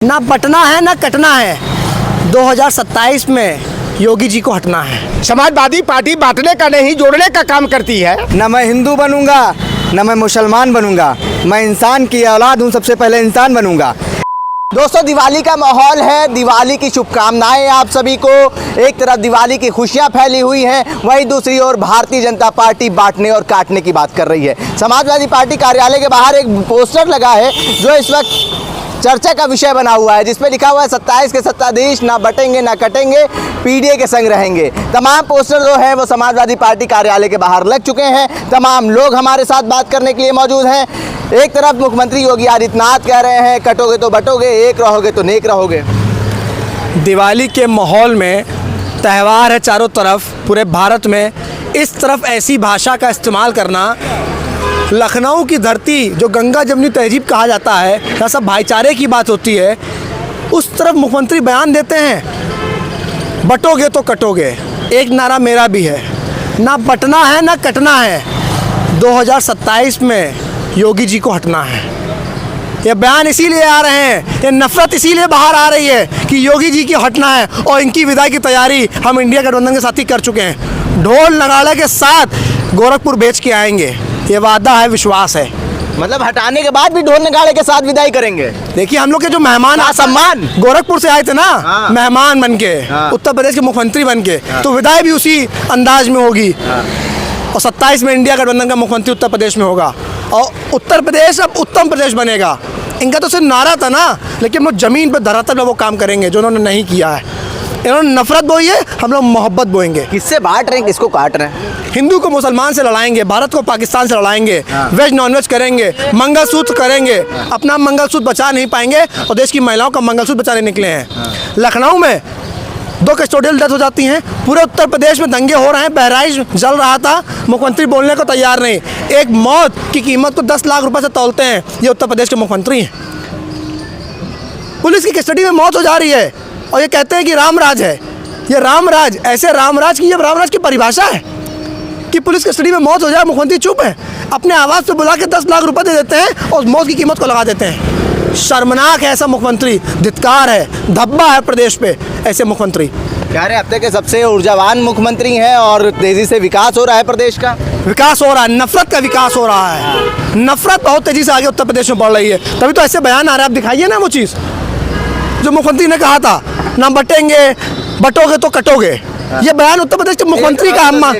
ना बटना है ना कटना है। 2027 में योगी जी को हटना है। समाजवादी पार्टी बांटने का नहीं जोड़ने का काम करती है। न मैं हिंदू बनूंगा न मैं मुसलमान बनूंगा, मैं इंसान की औलाद हूँ, सबसे पहले इंसान बनूंगा। दोस्तों, दिवाली का माहौल है, दिवाली की शुभकामनाएं आप सभी को। एक तरफ दिवाली की खुशियां फैली हुई हैं, वहीं दूसरी ओर भारतीय जनता पार्टी बांटने और काटने की बात कर रही है। समाजवादी पार्टी कार्यालय के बाहर एक पोस्टर लगा है जो इस वक्त चर्चा का विषय बना हुआ है, जिसमें लिखा हुआ है 27 के सत्ताधीश ना बटेंगे ना कटेंगे, पीडीए के संग रहेंगे। तमाम पोस्टर जो है वो समाजवादी पार्टी कार्यालय के बाहर लग चुके हैं। तमाम लोग हमारे साथ बात करने के लिए मौजूद हैं। एक तरफ मुख्यमंत्री योगी आदित्यनाथ कह रहे हैं कटोगे तो बटोगे, एक रहोगे तो नेक रहोगे। दिवाली के माहौल में त्यौहार है चारों तरफ पूरे भारत में, इस तरफ ऐसी भाषा का इस्तेमाल करना, लखनऊ की धरती जो गंगा जमुनी तहजीब कहा जाता है, जहाँ सब भाईचारे की बात होती है, उस तरफ मुख्यमंत्री बयान देते हैं बटोगे तो कटोगे। एक नारा मेरा भी है, ना बटना है ना कटना है। 2027 में योगी जी को हटना है। ये बयान इसीलिए आ रहे हैं, ये नफरत इसीलिए बाहर आ रही है कि योगी जी की हटना है, और इनकी विदाई की तैयारी हम इंडिया गठबंधन के साथ ही कर चुके हैं। ढोल नगाड़े के साथ गोरखपुर बेच के आएंगे, ये वादा है, विश्वास है। मतलब हटाने के बाद भी ढोल नगाड़े के साथ विदाई करेंगे। देखिए, हम लोग के जो मेहमान सम्मान गोरखपुर से आए थे ना, हाँ। मेहमान बन के, हाँ। उत्तर प्रदेश के मुख्यमंत्री बन के, हाँ। तो विदाई भी उसी अंदाज में होगी। और 27 में इंडिया गठबंधन का मुख्यमंत्री उत्तर प्रदेश में होगा, और उत्तर प्रदेश अब उत्तम प्रदेश बनेगा। इनका तो सिर्फ नारा था ना, लेकिन वो जमीन पर धरातल में वो काम करेंगे जो उन्होंने नहीं किया है। इन्होंने नफरत बोई है, हम लोग मोहब्बत बोएंगे। किससे बांट रहे हैं, किसको काट रहे हैं? हिंदू को मुसलमान से लड़ाएंगे, भारत को पाकिस्तान से लड़ाएंगे, वेज नॉनवेज करेंगे, मंगलसूत्र करेंगे। अपना मंगलसूत्र बचा नहीं पाएंगे और देश की महिलाओं का मंगलसूत्र बचाने निकले हैं। लखनऊ में 2 कस्टोडियल डेथ हो जाती हैं, पूरे उत्तर प्रदेश में दंगे हो रहे हैं, बहराइच जल रहा था, मुख्यमंत्री बोलने को तैयार नहीं। एक मौत की कीमत को 10 लाख रुपए से तौलते हैं, ये उत्तर प्रदेश के मुख्यमंत्री हैं। पुलिस की कस्टडी में मौत हो जा रही है और ये कहते हैं कि रामराज है। ये रामराज, ऐसे रामराज की, ये रामराज की परिभाषा है कि पुलिस कस्टडी में मौत हो जाए, मुख्यमंत्री चुप है, अपने आवाज़ पे बुला के 10 लाख रुपए दे देते हैं और मौत की कीमत को लगा देते हैं। शर्मनाक है ऐसा मुख्यमंत्री, धिक्कार है, धब्बा है प्रदेश पे ऐसे मुख्यमंत्री। कह रहे हफ्ते के सबसे ऊर्जावान मुख्यमंत्री हैं और तेजी से विकास हो रहा है प्रदेश का। विकास हो रहा है, नफरत का विकास हो रहा है। नफरत बहुत तेजी से आगे उत्तर प्रदेश में बढ़ रही है, तभी तो ऐसे बयान आ रहे हैं। आप दिखाइए ना वो चीज़ जो मुख्यमंत्री ने कहा था, ना बटेंगे, बटोगे तो कटोगे। ये बयान उत्तर प्रदेश के मुख्यमंत्री का अम्मा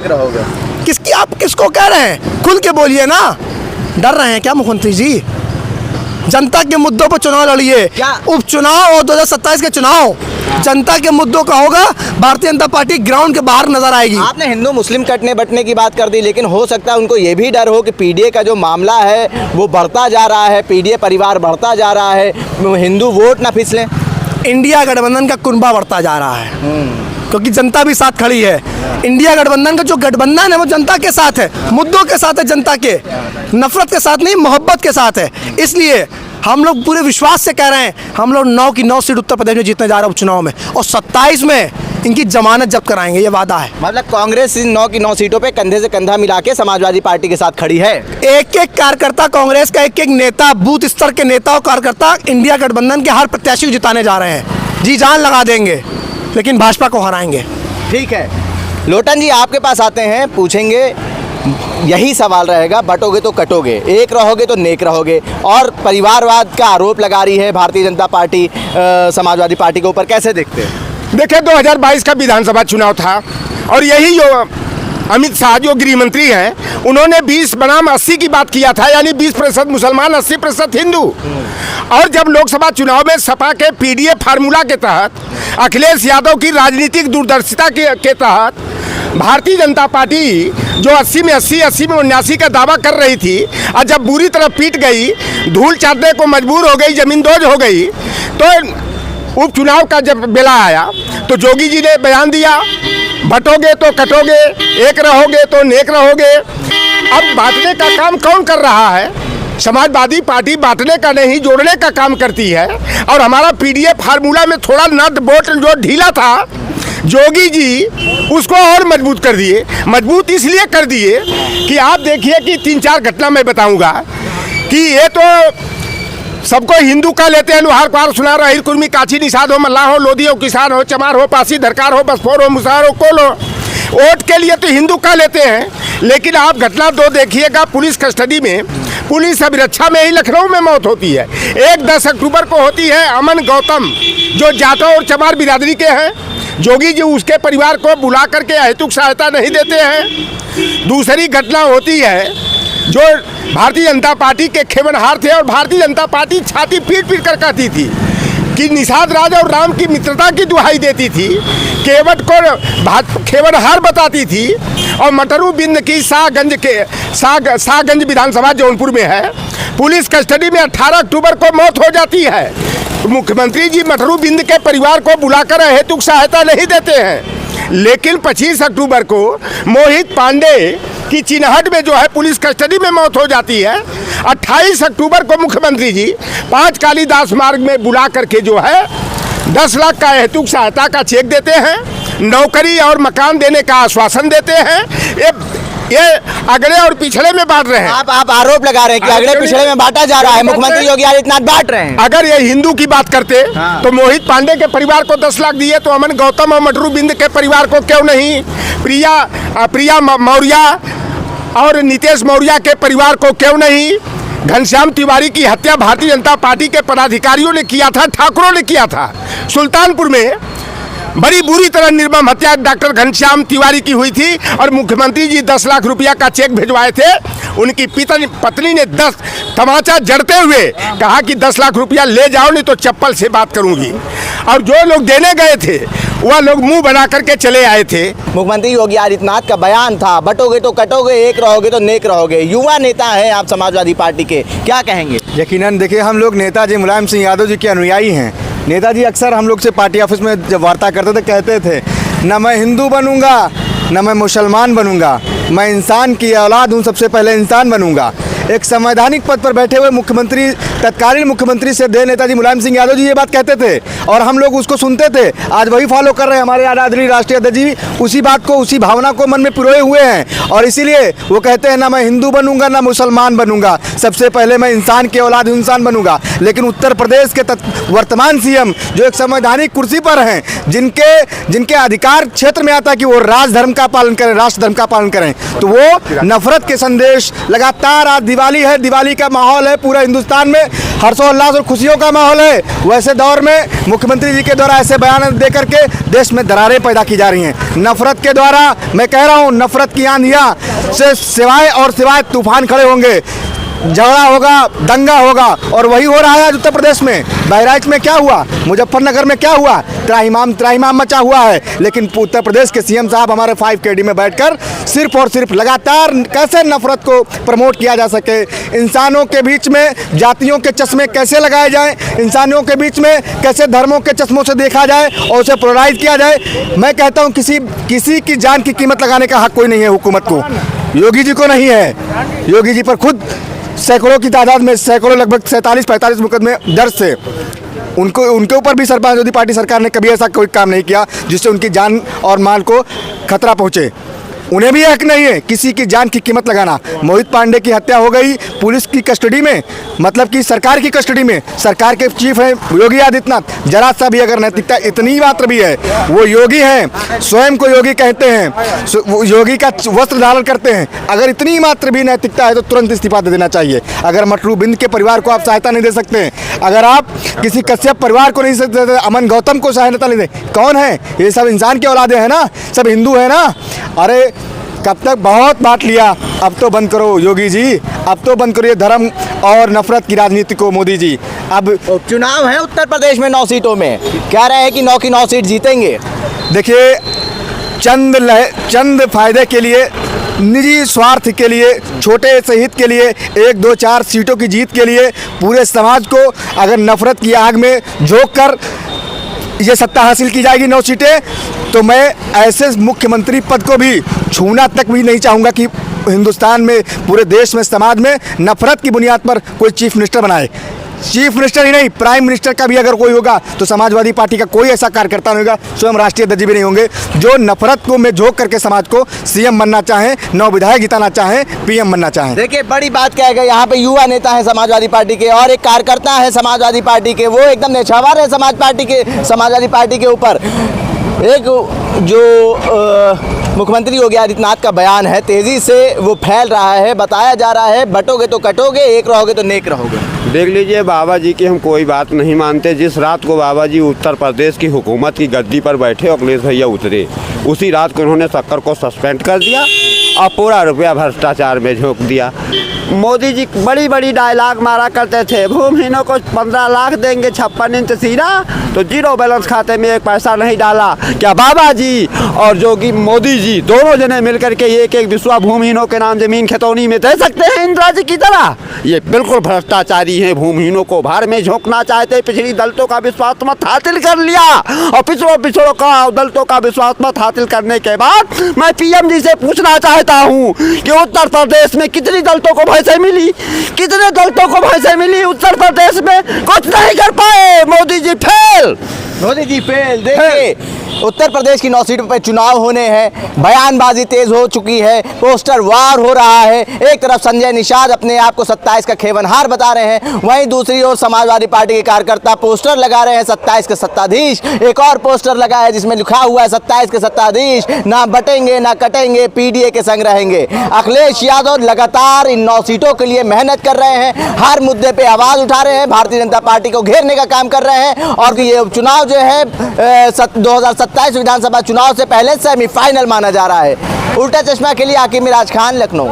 किसकी, आप किसको कह रहे हैं? खुल के बोलिए ना। डर रहे हैं क्या मुख्यमंत्री जी? जनता के मुद्दों पर चुनाव लड़िए। उपचुनाव और 2027 के चुनाव जनता के मुद्दों का होगा। भारतीय जनता पार्टी ग्राउंड के बाहर नजर आएगी। आपने हिंदू मुस्लिम कटने बटने की बात कर दी, लेकिन हो सकता है उनको ये भी डर हो कि पीडीए का जो मामला है वो बढ़ता जा रहा है, पीडीए परिवार बढ़ता जा रहा है, हिंदू वोट ना फिसलें। इंडिया गठबंधन का कुनबा बढ़ता जा रहा है, क्योंकि जनता भी साथ खड़ी है। इंडिया गठबंधन का जो गठबंधन है वो जनता के साथ है, मुद्दों के साथ है, जनता के, नफरत के साथ नहीं, मोहब्बत के साथ है। इसलिए हम लोग पूरे विश्वास से कह रहे हैं, हम लोग 9 की 9 सीट उत्तर प्रदेश में जीतने जा रहे हैं उपचुनाव में, और 27 में इनकी जमानत जब्त कराएंगे, ये वादा है। मतलब कांग्रेस इन 9 की 9 सीटों पे कंधे से कंधा मिला के समाजवादी पार्टी के साथ खड़ी है। एक एक कार्यकर्ता, कांग्रेस का एक एक नेता, बूथ स्तर के नेता और कार्यकर्ता इंडिया गठबंधन के हर प्रत्याशी को जिताने जा रहे हैं। जी जान लगा देंगे, लेकिन भाजपा को हराएंगे। ठीक है, लोटन जी आपके पास आते हैं, पूछेंगे यही सवाल रहेगा, बटोगे तो कटोगे, एक रहोगे तो नेक रहोगे, और परिवारवाद का आरोप लगा रही है भारतीय जनता पार्टी समाजवादी पार्टी के ऊपर, कैसे देखते हैं? देखिए, 2022 का विधानसभा चुनाव था और यही जो अमित शाह जो गृह मंत्री हैं, उन्होंने 20 बनाम 80 की बात किया था, यानी 20% मुसलमान, 80% हिंदू। और जब लोकसभा चुनाव में सपा के पीडीए फार्मूला के तहत, अखिलेश यादव की राजनीतिक दूरदर्शिता के तहत भारतीय जनता पार्टी जो 80 में 80, 80 में 79 का दावा कर रही थी, और जब बुरी तरह पीट गई, धूल चाटने को मजबूर हो गई, जमींदोज हो गई, तो उपचुनाव का जब बेला आया तो योगी जी ने बयान दिया, बटोगे तो कटोगे, एक रहोगे तो नेक रहोगे। अब बांटने का काम कौन कर रहा है? समाजवादी पार्टी बांटने का नहीं जोड़ने का काम करती है, और हमारा पीडीए फार्मूला में थोड़ा नट बोल्ट जो ढीला था, योगी जी उसको और मजबूत कर दिए। मजबूत इसलिए कर दिए कि आप देखिए कि 3-4 घटना मैं बताऊंगा कि ये तो सबको हिंदू का लेते हैं। लोहार पार सुनार अहिर कुर्मी काची निषाद हो मल्लाह हो लोधी हो किसान हो चमार हो पासी धरकार हो बसफोर हो मुसार हो कोल हो, वोट के लिए तो हिंदू का लेते हैं। लेकिन आप घटना 2 देखिएगा, पुलिस कस्टडी में, पुलिस अभिरक्षा में ही लखनऊ में मौत होती है। एक 10 अक्टूबर को होती है अमन गौतम, जो जाटव और चमार बिरादरी के हैं। जोगी जी उसके परिवार को बुला करके अहेतुक सहायता नहीं देते हैं। दूसरी घटना होती है जो भारतीय जनता पार्टी के खेमनहार थे और भारतीय जनता पार्टी छाती पीट पीट कर कहती थी कि निषाद राज और राम की मित्रता की दुहाई देती थी, केवट को खेमनहार बताती थी और मटरू बिंद की शाहगंज विधानसभा जौनपुर में है, पुलिस कस्टडी में 18 अक्टूबर को मौत हो जाती है। मुख्यमंत्री जी मटरू बिंद के परिवार को बुलाकर हेतुक सहायता नहीं देते हैं। लेकिन 25 अक्टूबर को मोहित पांडे की चिन्हट में जो है पुलिस कस्टडी में मौत हो जाती है। 28 अक्टूबर को मुख्यमंत्री जी 5 कालीदास मार्ग में बुला करके जो है 10 लाख का हेतुक सहायता का चेक देते हैं, नौकरी और मकान देने का आश्वासन देते हैं। ये अगड़े और पिछड़े में बांट रहे हैं। आप आरोप लगा रहे हैं कि अगड़े पिछड़े में बांटा जा रहा है, मुख्यमंत्री योगी आदित्यनाथ बांट रहे हैं। अगर ये हिंदू की बात करते तो मोहित पांडे के परिवार को 10 लाख दिए तो अमन गौतम और मटरू बिंद के परिवार को क्यों नहीं, प्रिया मौर्य और नितेश मौर्य के परिवार को क्यों नहीं। घनश्याम तिवारी की हत्या भारतीय जनता पार्टी के पदाधिकारियों ने किया था, ठाकुरों ने किया था। सुल्तानपुर में बड़ी बुरी तरह निर्मम हत्या डॉक्टर घनश्याम तिवारी की हुई थी और मुख्यमंत्री जी 10 लाख रुपया का चेक भिजवाए थे। उनकी पत्नी ने 10 तमाचा जड़ते हुए कहा कि 10 लाख रुपया ले जाओ नहीं तो चप्पल से बात करूंगी। और जो लोग देने गए थे वह लोग मुंह बना करके चले आए थे। मुख्यमंत्री योगी आदित्यनाथ का बयान था, बटोगे तो कटोगे, एक रहोगे तो नेक रहोगे। युवा नेता हैं आप समाजवादी पार्टी के, क्या कहेंगे? यकीनन देखिए, हम लोग नेताजी मुलायम सिंह यादव जी के अनुयायी हैं। नेताजी अक्सर हम लोग से पार्टी ऑफिस में जब वार्ता करते थे कहते थे, न मैं हिंदू बनूंगा न मैं मुसलमान बनूंगा, मैं इंसान की औलाद हूँ, सबसे पहले इंसान बनूंगा। एक संवैधानिक पद पर बैठे हुए मुख्यमंत्री, तत्कालीन मुख्यमंत्री श्रद्धेय नेताजी मुलायम सिंह यादव जी ये बात कहते थे और हम लोग उसको सुनते थे। आज वही फॉलो कर रहे हैं हमारे आदरणीय राष्ट्रीय अध्यक्ष जी, उसी बात को, उसी भावना को मन में पिरोए हुए हैं और इसीलिए वो कहते हैं ना मैं हिंदू बनूंगा ना मुसलमान बनूंगा, सबसे पहले मैं इंसान की औलाद इंसान बनूंगा। लेकिन उत्तर प्रदेश के वर्तमान सीएम जो एक संवैधानिक कुर्सी पर हैं, जिनके अधिकार क्षेत्र में आता है कि वो राज धर्म का पालन करें, राष्ट्र धर्म का पालन करें, तो वो नफरत के संदेश लगातार। आज दिवाली है, दिवाली का माहौल है पूरा हिंदुस्तान में, हर्षोल्लास और खुशियों का माहौल है। वैसे दौर में मुख्यमंत्री जी के द्वारा ऐसे बयान दे करके देश में दरारें पैदा की जा रही हैं। नफरत के द्वारा, मैं कह रहा हूँ, नफरत की आंधियाँ से सिवाय तूफान खड़े होंगे, झगड़ा होगा, दंगा होगा और वही हो रहा है आज उत्तर प्रदेश में। बहराइच में क्या हुआ, मुजफ्फरनगर में क्या हुआ, त्राहिमाम मचा हुआ है। लेकिन उत्तर प्रदेश के सीएम साहब हमारे 5KD में बैठकर सिर्फ और सिर्फ लगातार कैसे नफरत को प्रमोट किया जा सके, इंसानों के बीच में जातियों के चश्मे कैसे लगाए जाएं, इंसानों के बीच में कैसे धर्मों के चश्मों से देखा जाए और उसे पोलराइज किया जाए। मैं कहता हूँ किसी की जान की कीमत लगाने का हक कोई नहीं है हुकूमत को, योगी जी को नहीं है। योगी जी पर खुद सैकड़ों की तादाद में, सैकड़ों लगभग 47-45 मुकदमे दर्ज थे। उनके ऊपर भी समाजवादी पार्टी सरकार ने कभी ऐसा कोई काम नहीं किया जिससे उनकी जान और माल को खतरा पहुंचे। उन्हें भी हक नहीं है किसी की जान की कीमत लगाना। मोहित पांडे की हत्या हो गई पुलिस की कस्टडी में, मतलब कि सरकार की कस्टडी में। सरकार के चीफ हैं योगी आदित्यनाथ। जरा सा भी अगर नैतिकता इतनी मात्र भी है, वो योगी हैं, स्वयं को योगी कहते हैं, वो योगी का वस्त्र धारण करते हैं। अगर इतनी मात्र भी नैतिकता है तो तुरंत इस्तीफा दे देना चाहिए। अगर मटरू बिंद के परिवार को आप सहायता नहीं दे सकते, अगर आप किसी कश्यप परिवार को नहीं सकते, अमन गौतम को सहायता नहीं दे, कौन है ये? सब इंसान के औलादे हैं ना, सब हिंदू है ना। अरे कब तक बहुत बांट लिया, अब तो बंद करो योगी जी, अब तो बंद करिए धर्म और नफरत की राजनीति को मोदी जी। अब चुनाव है उत्तर प्रदेश में 9 सीटों में, कह रहे हैं कि 9 की 9 सीट जीतेंगे। देखिए, चंद फायदे के लिए, निजी स्वार्थ के लिए, छोटे से हित के लिए, 1, 2, 4 सीटों की जीत के लिए पूरे समाज को अगर नफरत की आग में झोंक कर ये सत्ता हासिल की जाएगी 9 सीटें, तो मैं ऐसे मुख्यमंत्री पद को भी छूना तक भी नहीं चाहूँगा कि हिंदुस्तान में, पूरे देश में, समाज में नफरत की बुनियाद पर कोई चीफ मिनिस्टर बनाए। चीफ मिनिस्टर ही नहीं, प्राइम मिनिस्टर का भी अगर कोई होगा तो समाजवादी पार्टी का कोई ऐसा कार्यकर्ता नहीं होगा, स्वयं राष्ट्रीय अध्यक्ष भी नहीं होंगे जो नफरत को में झोंक करके समाज को सीएम बनना चाहें, 9 विधायक जिताना चाहें, पीएम बनना चाहें। देखिए बड़ी बात क्या है कि यहाँ पे युवा नेता है समाजवादी पार्टी के और एक कार्यकर्ता है समाजवादी पार्टी के, वो एकदम निछावर है समाजवादी पार्टी के ऊपर। एक जो मुख्यमंत्री योगी आदित्यनाथ का बयान है, तेजी से वो फैल रहा है, बताया जा रहा है बटोगे तो कटोगे, एक रहोगे तो नेक रहोगे। देख लीजिए, बाबा जी की हम कोई बात नहीं मानते। जिस रात को बाबा जी उत्तर प्रदेश की हुकूमत की गद्दी पर बैठे अखिलेश भैया उतरे, उसी रात को उन्होंने शक्कर को सस्पेंड कर दिया और पूरा रुपया भ्रष्टाचार में झोंक दिया। मोदी जी बड़ी बड़ी डायलॉग मारा करते थे, भूमिहीनों को 15 लाख देंगे 56 इंच सीधा, तो जीरो बैलेंस खाते में 1 पैसा नहीं डाला। क्या बाबा जी और जोगी मोदी जी दोनों जने मिलकर के एक बिस्वा भूमिहीनों के नाम जमीन खतौनी में दे सकते हैं इंदिरा जी की तरह? ये बिल्कुल भ्रष्टाचारी हैं। भूमिहीनों को भार में झोंकना चाहते, पिछड़ी दलितों का विश्वास मत हासिल कर लिया और पिछड़ों का दलितों का विश्वास मत हासिल करने के बाद मैं पीएम जी से पूछना चाहता हूँ कि उत्तर प्रदेश में कितनी दलितों को भैंसें मिली, कितने दलितों को भैंसें मिली उत्तर प्रदेश में? कुछ नहीं कर पाए। मोदी जी फेल। देखिए उत्तर प्रदेश की 9 सीटों पर चुनाव होने हैं, बयानबाजी तेज हो चुकी है, पोस्टर वार हो रहा है। एक तरफ संजय निषाद अपने आप को 27 का खेवनहार बता रहे हैं, वहीं दूसरी ओर समाजवादी पार्टी के कार्यकर्ता पोस्टर लगा रहे हैं 27 के सत्ताधीश। एक और पोस्टर लगा है जिसमें लिखा हुआ है 27 के सत्ताधीश ना बटेंगे ना कटेंगे, पीडीए के संग रहेंगे। अखिलेश यादव लगातार इन 9 सीटों के लिए मेहनत कर रहे हैं, हर मुद्दे पे आवाज उठा रहे हैं, भारतीय जनता पार्टी को घेरने का काम कर रहे हैं और ये चुनाव जो है 2027 विधानसभा चुनाव से पहले सेमीफाइनल माना जा रहा है। उल्टा चश्मा के लिए आकिब मिराज खान, लखनऊ।